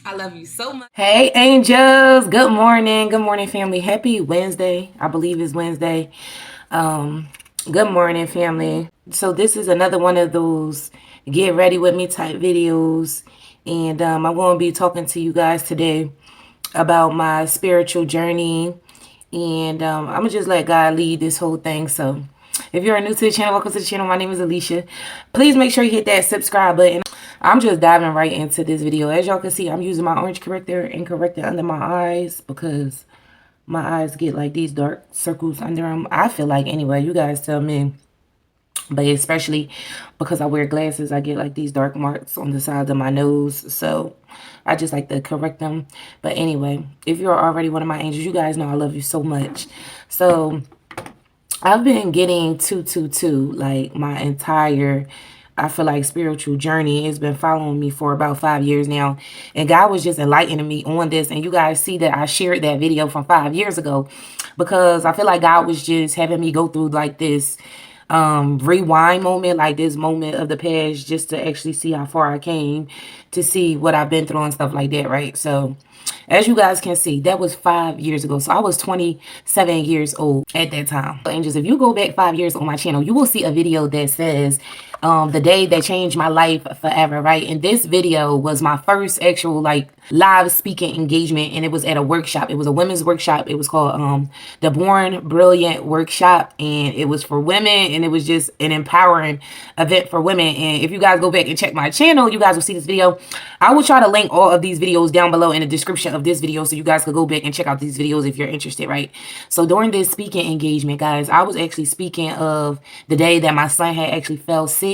I love you so much. Hey, angels. Good morning. Good morning, family. Happy Wednesday. I believe it's Wednesday. Um, Good morning, family. So this is another one of those get ready with me type videos. And I'm going to be talking to you guys today about my spiritual journey. And I'm going to just let God lead this whole thing. So if you're new to the channel, welcome to the channel. My name is Alicia. Please make sure you hit that subscribe button. I'm just diving right into this video. As y'all can see, I'm using my orange corrector and correcting under my eyes because my eyes get like these dark circles under them. I feel like anyway, you guys tell me. But especially because I wear glasses, I get like these dark marks on the sides of my nose. So I just like to correct them. But anyway, if you're already one of my angels, you guys know I love you so much. So I've been getting 222 like my entire, I feel like, spiritual journey. It's been following me for about 5 years now. And God was just enlightening me on this. And you guys see that I shared that video from 5 years ago because I feel like God was just having me go through like this rewind moment, like this moment of the past, just to actually see how far I came, to see what I've been through and stuff like that, right? So as you guys can see, that was 5 years ago. So I was 27 years old at that time. Angels, if you go back 5 years on my channel, you will see a video that says the day that changed my life forever, right? And this video was my first actual like live speaking engagement, and it was at a workshop. It was a women's workshop. It was called the Born Brilliant Workshop, and it was for women, and it was just an empowering event for women. And if you guys go back and check my channel, you guys will see this video. I will try to link all of these videos down below in the description of this video so you guys could go back and check out these videos if you're interested, right? So during this speaking engagement, guys, I was actually speaking of the day that my son had actually fell sick,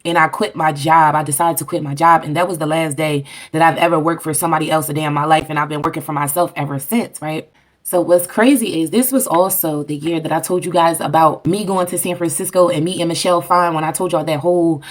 and I quit my job. I decided to quit my job, and that was the last day that I've ever worked for somebody else a day in my life, and I've been working for myself ever since, right? So what's crazy is this was also the year that I told you guys about me going to San Francisco and meeting Phan when I told y'all that whole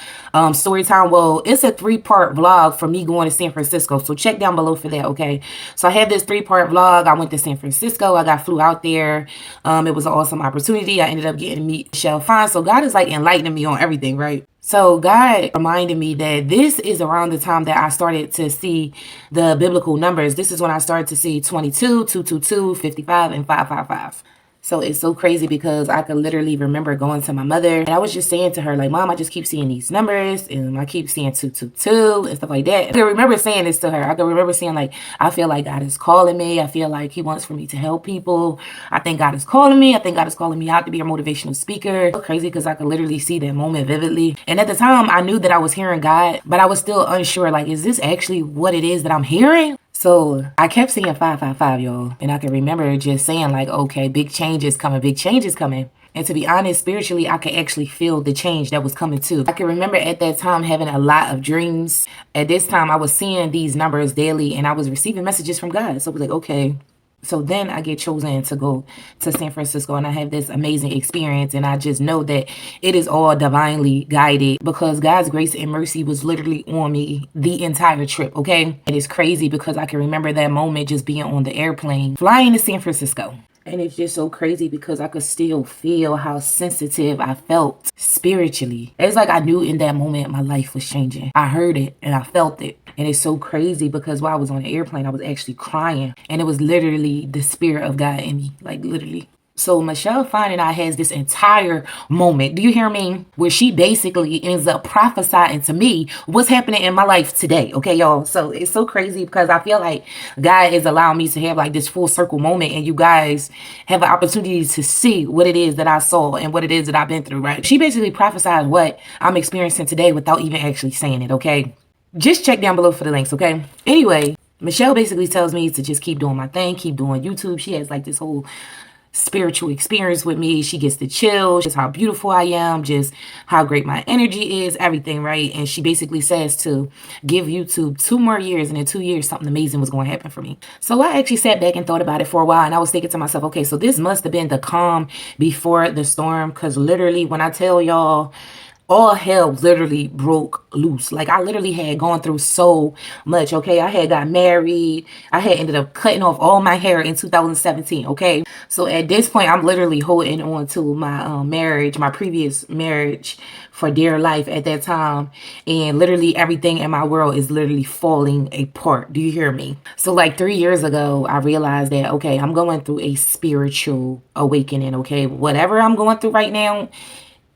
story time. Well, it's a 3-part vlog for me going to San Francisco. So check down below for that, okay? So I had this 3-part vlog. I went to San Francisco. I got flew out there. It was an awesome opportunity. I ended up getting to meet Phan. So God is like enlightening me on everything, right? So God reminded me that this is around the time that I started to see the biblical numbers. This is when I started to see 22, 222, 55, and 555. So it's so crazy because I could literally remember going to my mother and I was just saying to her, like, Mom, I just keep seeing these numbers and I keep seeing 222 and stuff like that. I can remember saying this to her. I can remember saying, like, I feel like God is calling me. I feel like He wants for me to help people. I think God is calling me. I think God is calling me out to be a motivational speaker. So crazy because I could literally see that moment vividly. And at the time, I knew that I was hearing God, but I was still unsure, like, is this actually what it is that I'm hearing? So I kept seeing 555, y'all. And I can remember just saying, like, okay, big change is coming, big change is coming. And to be honest, spiritually, I could actually feel the change that was coming too. I can remember at that time having a lot of dreams. At this time, I was seeing these numbers daily and I was receiving messages from God. So I was like, okay. So then I get chosen to go to San Francisco and I have this amazing experience. And I just know that it is all divinely guided because God's grace and mercy was literally on me the entire trip, okay? It is crazy because I can remember that moment just being on the airplane, flying to San Francisco. And it's just so crazy because I could still feel how sensitive I felt spiritually. It's like I knew in that moment my life was changing. I heard it and I felt it. And it's so crazy because while I was on the airplane, I was actually crying. And it was literally the spirit of God in me, like literally. So Phan and I has this entire moment, do you hear me? Where she basically ends up prophesying to me what's happening in my life today, okay, y'all? So it's so crazy because I feel like God is allowing me to have like this full circle moment and you guys have an opportunity to see what it is that I saw and what it is that I've been through, right? She basically prophesied what I'm experiencing today without even actually saying it, okay? Just check down below for the links, okay? Anyway, Michelle basically tells me to just keep doing my thing, keep doing YouTube. She has like this whole spiritual experience with me. She gets to chill, just how beautiful I am, just how great my energy is, everything, right? And she basically says to give YouTube 2 more years, and in 2 years something amazing was going to happen for me. So I actually sat back and thought about it for a while, and I was thinking to myself, okay, so this must have been the calm before the storm, because literally when I tell y'all all hell literally broke loose. Like, I literally had gone through so much, okay? I had got married. I had ended up cutting off all my hair in 2017, okay? So at this point, I'm literally holding on to my marriage, my previous marriage, for dear life at that time. And literally everything in my world is literally falling apart. Do you hear me? So like 3 years ago, I realized that, okay, I'm going through a spiritual awakening, okay? Whatever I'm going through right now,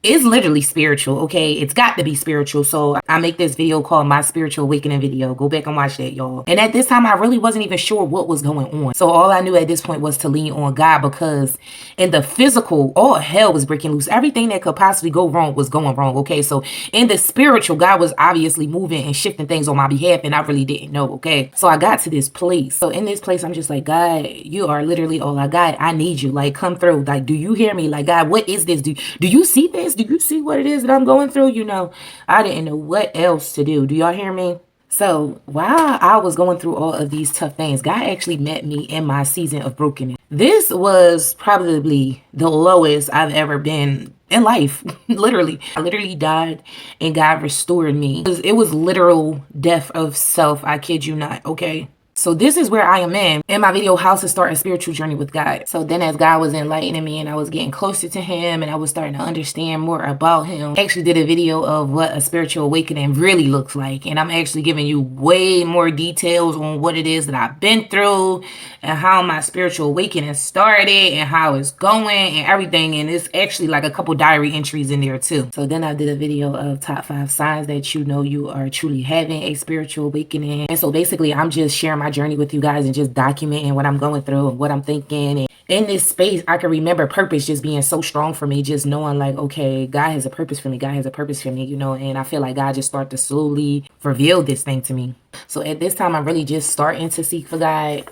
it's literally spiritual, okay? It's got to be spiritual. So I make this video called My Spiritual Awakening Video. Go back and watch that, y'all. And at this time, I really wasn't even sure what was going on. So all I knew at this point was to lean on God, because in the physical, all hell was breaking loose. Everything that could possibly go wrong was going wrong, okay? So in the spiritual, God was obviously moving and shifting things on my behalf, and I really didn't know, okay? So I got to this place. So in this place, I'm just like, God, you are literally all I got. I need you. Like, come through. Like, do you hear me? Like, God, what is this? Do you see this? Do you see what it is that I'm going through? You know, I didn't know what else to do. Do y'all hear me? So while I was going through all of these tough things, God actually met me in my season of brokenness. This was probably the lowest I've ever been in life. Literally. I literally died and God restored me. It was literal death of self. I kid you not. Okay. So this is where I am in my video, How to Start a Spiritual Journey with God. So then as God was enlightening me and I was getting closer to him and I was starting to understand more about him, I actually did a video of what a spiritual awakening really looks like. And I'm actually giving you way more details on what it is that I've been through and how my spiritual awakening started and how it's going and everything. And it's actually like a couple diary entries in there too. So then I did a video of top 5 signs that you know you are truly having a spiritual awakening. And so basically I'm just sharing my journey with you guys and just documenting what I'm going through and what I'm thinking. And in this space, I can remember purpose just being so strong for me, just knowing like, okay, God has a purpose for me. God has a purpose for me, you know, and I feel like God just started to slowly reveal this thing to me. So at this time, I'm really just starting to seek for God,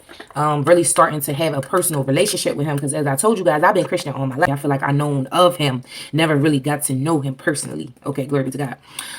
really starting to have a personal relationship with him. Because as I told you guys, I've been Christian all my life. I feel like I known of him, never really got to know him personally. Okay, glory be to God.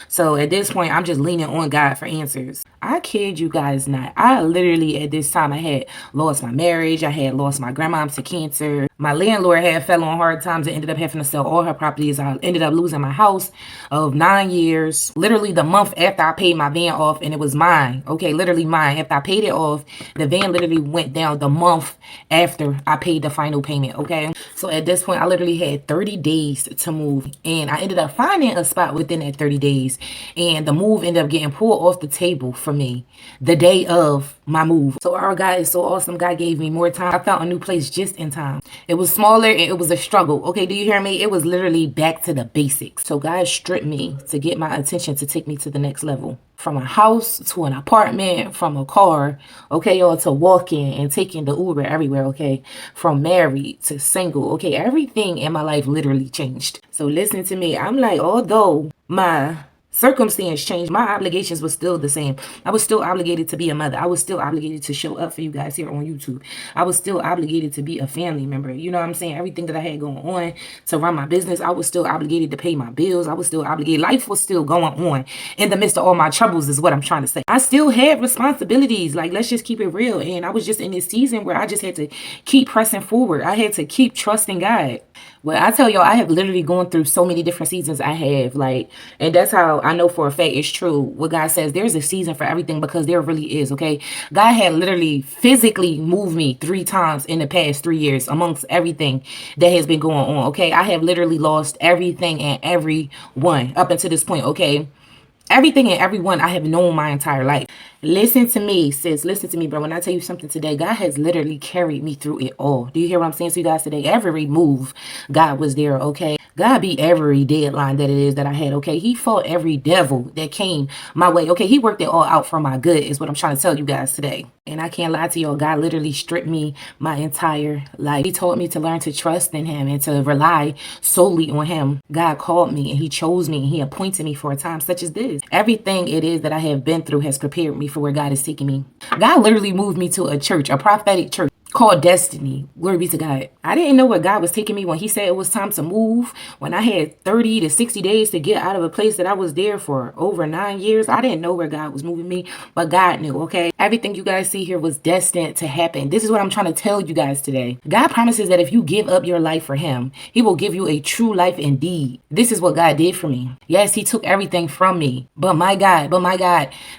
So at this point, I'm just leaning on God for answers. I kid you guys not. I literally at this time, I had lost my marriage. I had lost my grandma to cancer. My landlord had fell on hard times and ended up having to sell all her properties. I ended up losing my house of 9 years. Literally the month after I paid my van off, and it was mine. Okay, literally mine. After I paid it off, the van literally went down the month after I paid the final payment. Okay, so at this point, I literally had 30 days to move, and I ended up finding a spot within that 30 days, and the move ended up getting pulled off the table for me the day of my move. So our God is so awesome. God gave me more time. I found a new place just in time. It was smaller and it was a struggle. Okay, do you hear me? It was literally back to the basics. So God stripped me to get my attention, to take me to the next level. From a house to an apartment, from a car, okay, y'all, to walking and taking the Uber everywhere, okay? From married to single, okay? Everything in my life literally changed. So listen to me. I'm like, although my circumstance changed, my obligations were still the same. I was still obligated to be a mother. I was still obligated to show up for you guys here on YouTube. I was still obligated to be a family member. You know what I'm saying? Everything that I had going on to run my business, I was still obligated to pay my bills. I was still obligated. Life was still going on in the midst of all my troubles is what I'm trying to say. I still had responsibilities. Like, let's just keep it real. And I was just in this season where I just had to keep pressing forward. I had to keep trusting God. Well, I tell y'all, I have literally gone through so many different seasons. I have, like, and that's how I know for a fact it's true. What God says, there's a season for everything, because there really is, okay? God had literally physically moved me 3 times in the past 3 years amongst everything that has been going on, okay? I have literally lost everything and everyone up until this point, okay? Everything and everyone I have known my entire life. Listen to me, sis. Listen to me, bro. When I tell you something today, God has literally carried me through it all. Do you hear what I'm saying to you guys today? Every move, God was there, okay? God beat every deadline that it is that I had, okay? He fought every devil that came my way, okay? He worked it all out for my good is what I'm trying to tell you guys today. And I can't lie to y'all, God literally stripped me my entire life. He taught me to learn to trust in him and to rely solely on him. God called me and he chose me and he appointed me for a time such as this. Everything it is that I have been through has prepared me for where God is taking me. God literally moved me to a church, a prophetic church. called destiny. Glory be to God. I didn't know where God was taking me when he said it was time to move. When I had 30 to 60 days to get out of a place that I was there for over 9 years. I didn't know where God was moving me, but God knew, okay? Everything you guys see here was destined to happen. This is what I'm trying to tell you guys today. God promises that if you give up your life for him, he will give you a true life indeed. This is what God did for me. Yes, he took everything from me, but my God,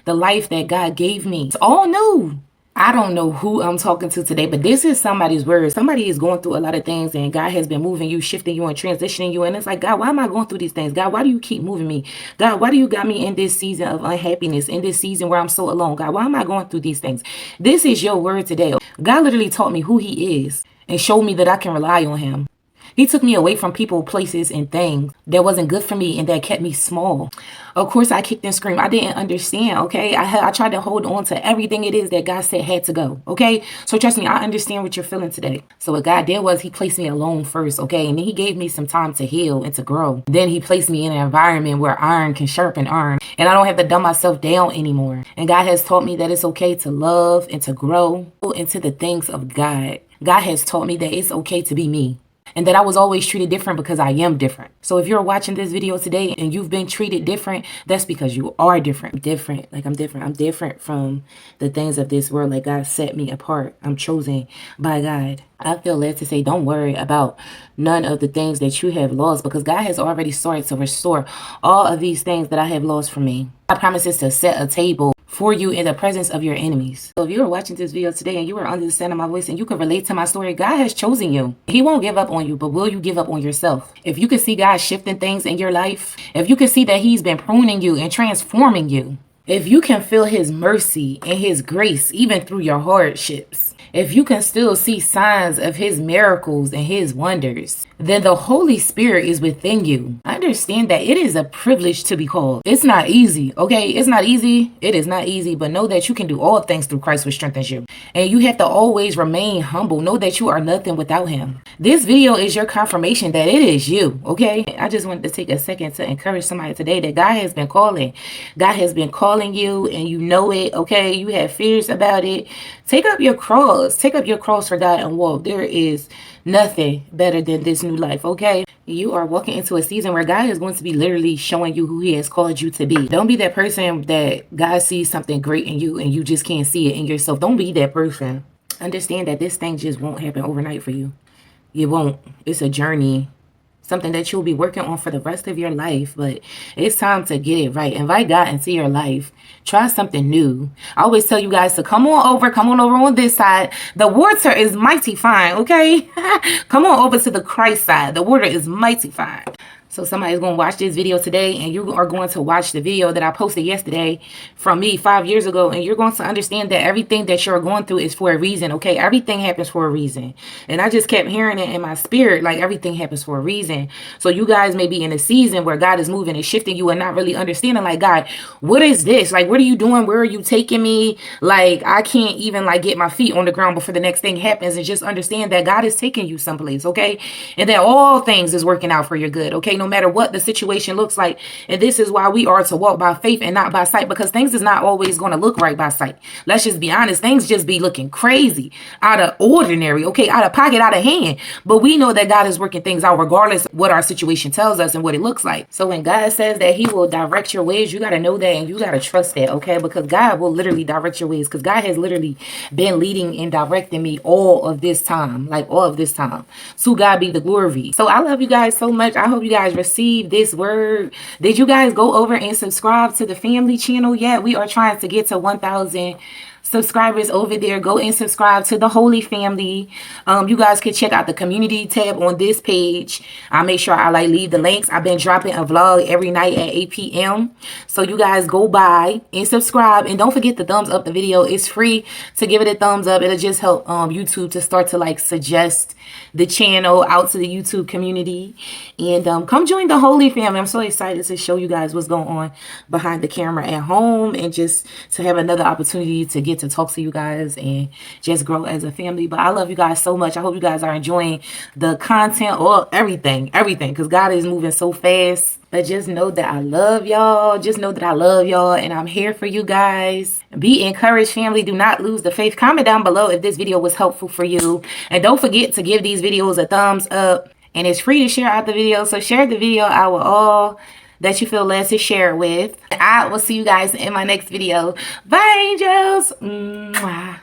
the life that God gave me, it's all new. I don't know who I'm talking to today, but this is somebody's word. Somebody is going through a lot of things, and God has been moving you, shifting you, and transitioning you. And it's like, God, why am I going through these things? God, why do you keep moving me? God, why do you got me in this season of unhappiness, in this season where I'm so alone? God, why am I going through these things? This is your word today. God literally taught me who he is and showed me that I can rely on him. He took me away from people, places, and things that wasn't good for me and that kept me small. Of course, I kicked and screamed. I didn't understand, okay? I tried to hold on to everything it is that God said had to go, okay? So trust me, I understand what you're feeling today. So what God did was he placed me alone first, okay? And then he gave me some time to heal and to grow. Then he placed me in an environment where iron can sharpen iron. And I don't have to dumb myself down anymore. And God has taught me that it's okay to love and to grow into the things of God. God has taught me that it's okay to be me. And that I was always treated different because I am different. So if you're watching this video today and you've been treated different, that's because you are different. I'm different. I'm different from the things of this world. Like God set me apart. I'm chosen by God. I feel led to say, don't worry about none of the things that you have lost, because God has already started to restore all of these things that I have lost from me. God promises to set a table for you in the presence of your enemies. So if you are watching this video today and you are under the sound of my voice and you can relate to my story, God has chosen you. He won't give up on you, but will you give up on yourself? If you can see God shifting things in your life, if you can see that he's been pruning you and transforming you, if you can feel his mercy and his grace even through your hardships, if you can still see signs of his miracles and his wonders, then the Holy Spirit is within you. Understand that it is a privilege to be called. It's not easy, okay? It's not easy. It is not easy, but know that you can do all things through Christ which strengthens you. And you have to always remain humble. Know that you are nothing without him. This video is your confirmation that it is you, okay? I just wanted to take a second to encourage somebody today that God has been calling. God has been calling you and you know it, okay? You have fears about it. Take up your cross. Take up your cross for God and walk. There is nothing better than this new life, okay? You are walking into a season where God is going to be literally showing you who he has called you to be. Don't be that person that God sees something great in you and you just can't see it in yourself. Don't be that person. Understand that this thing just won't happen overnight for you. It won't. It's a journey. Something that you'll be working on for the rest of your life, but it's time to get it right. Invite God into your life. Try something new. I always tell you guys to come on over on this side. The water is mighty fine, okay? Come on over to the Christ side. The water is mighty fine. So somebody's going to watch this video today and you are going to watch the video that I posted yesterday from me 5 years ago. And you're going to understand that everything that you're going through is for a reason. Okay. Everything happens for a reason. And I just kept hearing it in my spirit. Like everything happens for a reason. So you guys may be in a season where God is moving and shifting you and not really understanding, like, God, what is this? Like, what are you doing? Where are you taking me? Like, I can't even like get my feet on the ground before the next thing happens, and just understand that God is taking you someplace. Okay. And that all things is working out for your good. Okay. No matter what the situation looks like. And this is why we are to walk by faith and not by sight, because things is not always going to look right by sight. Let's just be honest. Things just be looking crazy, out of ordinary, okay, out of pocket, out of hand. But we know that God is working things out regardless of what our situation tells us and what it looks like. So when God says that he will direct your ways, you got to know that and you got to trust that, okay? Because God will literally direct your ways, because God has literally been leading and directing me all of this time, like all of this time. To God be the glory. So I love you guys so much. I hope you guys receive this word. Did you guys go over and subscribe to the family channel yet? We are trying to get to 1,000 subscribers over there. Go and subscribe to the Holy Family. You guys can check out the community tab on this page. I'll make sure I leave the links. I've been dropping a vlog every night at 8 p.m. So you guys go by and subscribe, and don't forget to thumbs up the video. It's free to give it a thumbs up. It'll just help YouTube to start to suggest the channel out to the YouTube community. And come join the Holy Family. I'm so excited to show you guys what's going on behind the camera at home, and just to have another opportunity to get to talk to you guys and just grow as a family. But I love you guys so much. I hope you guys are enjoying the content or everything, because God is moving so fast. But just know that I love y'all. Just know that I love y'all and I'm here for you guys. Be encouraged, family. Do not lose the faith. Comment down below if this video was helpful for you. And don't forget to give these videos a thumbs up. And it's free to share out the video. So share the video out with all that you feel led to share it with. I will see you guys in my next video. Bye, angels. Mwah.